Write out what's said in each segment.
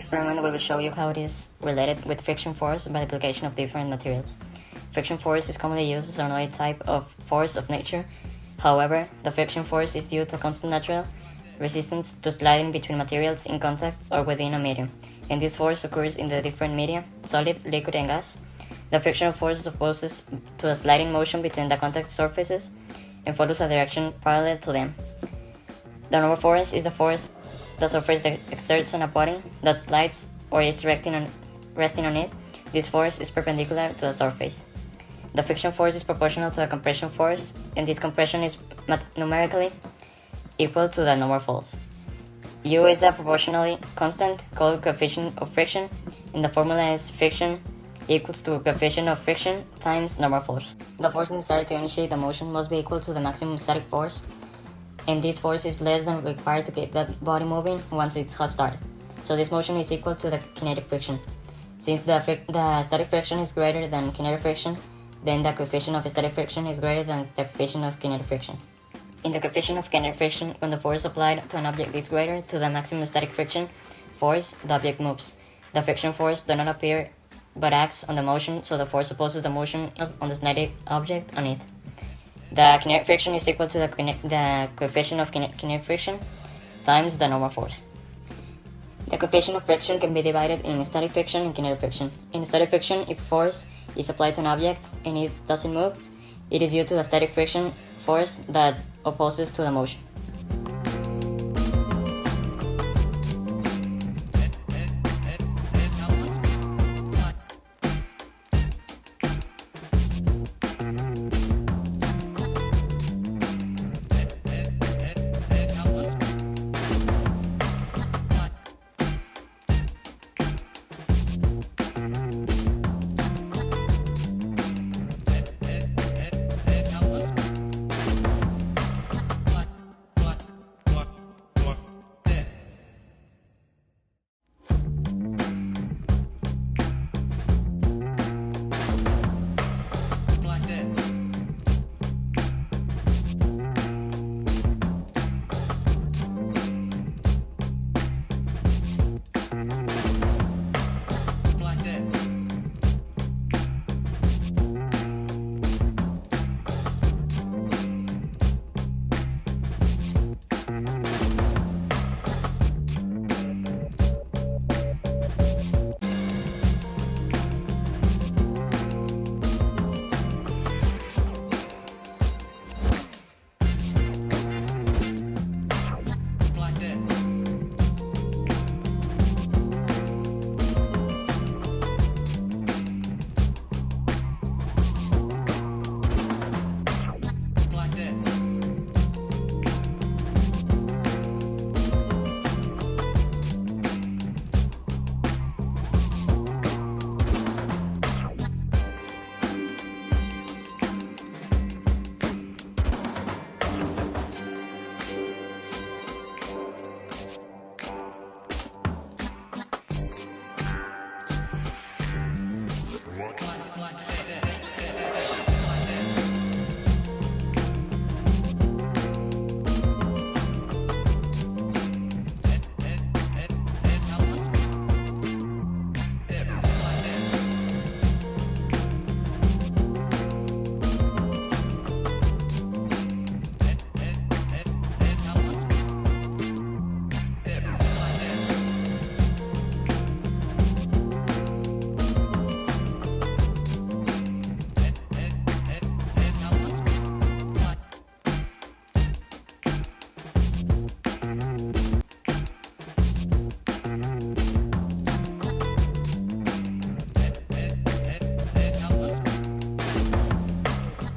experiment, we will show you how it is related with friction force by the application of different materials. Friction force is commonly used as another type of force of nature. However, the friction force is due to constant natural resistance to sliding between materials in contact or within a medium, and this force occurs in the different media, solid, liquid, and gas. The frictional force is opposed to a sliding motion between the contact surfaces and follows a direction parallel to them. The normal force is the force the surface exerts on a body that slides or is resting on it. This force is perpendicular to the surface. The friction force is proportional to the compression force, and this compression is numerically equal to the normal force. U is a proportionally constant called coefficient of friction, and the formula is friction equals to coefficient of friction times normal force. The force necessary to initiate the motion must be equal to the maximum static force, and this force is less than required to keep the body moving once it has started. So this motion is equal to the kinetic friction. Since the static friction is greater than kinetic friction, then the coefficient of static friction is greater than the coefficient of kinetic friction. In the coefficient of kinetic friction, when the force applied to an object is greater to the maximum static friction force, the object moves. The friction force does not appear but acts on the motion, so the force opposes the motion on the static object on it. The kinetic friction is equal to the coefficient of kinetic friction times the normal force. The coefficient of friction can be divided in static friction and kinetic friction. In static friction, if force is applied to an object and it doesn't move, it is due to the static friction force that opposes to the motion.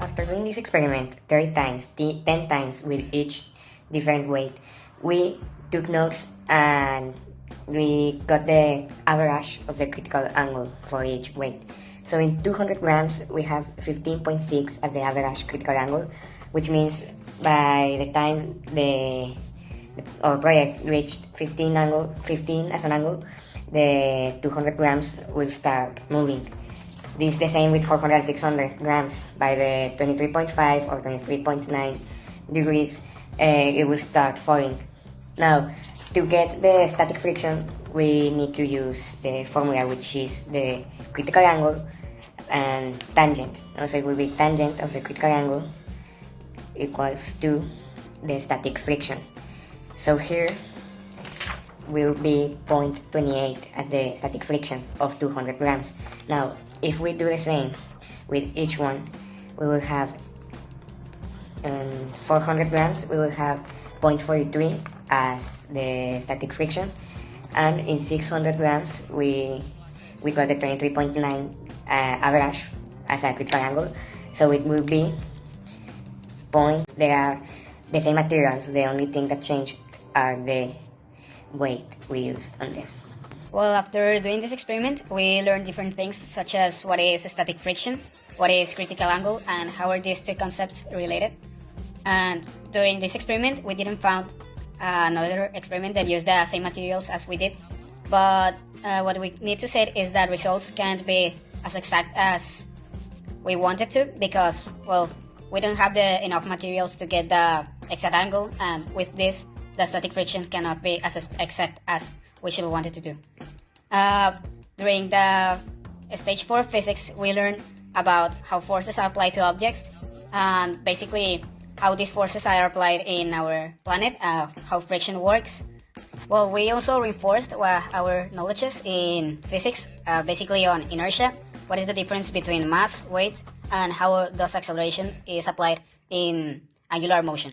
After doing this experiment 30 times, 10 times with each different weight, we took notes and we got the average of the critical angle for each weight. So in 200 grams, we have 15.6 as the average critical angle, which means by the time our project reached 15 as an angle, the 200 grams will start moving. This is the same with 400 and 600 grams. By the 23.5 or 23.9 degrees, it will start falling. Now, To get the static friction, we need to use the formula, which is the critical angle and tangent. Also, it will be tangent of the critical angle equals to the static friction. So here will be 0.28 as the static friction of 200 grams. Now, if we do the same with each one, we will have 400 grams, we will have 0.43 as the static friction, and in 600 grams we got the 23.9 average as a critical angle. So it will be points. They are the same materials, the only thing that changed are the weight we used on them. Well, after doing this experiment, we learned different things such as what is static friction, what is critical angle, and how are these two concepts related. And during this experiment, we didn't find another experiment that used the same materials as we did. But what we need to say is that results can't be as exact as we wanted to, because, well, we don't have enough materials to get the exact angle, and with this, the static friction cannot be as exact as we should want it to do. During the stage 4 physics, we learned about how forces are applied to objects, and basically how these forces are applied in our planet, how friction works. Well, we also reinforced our knowledges in physics, basically on inertia, what is the difference between mass, weight, and how those acceleration is applied in angular motion.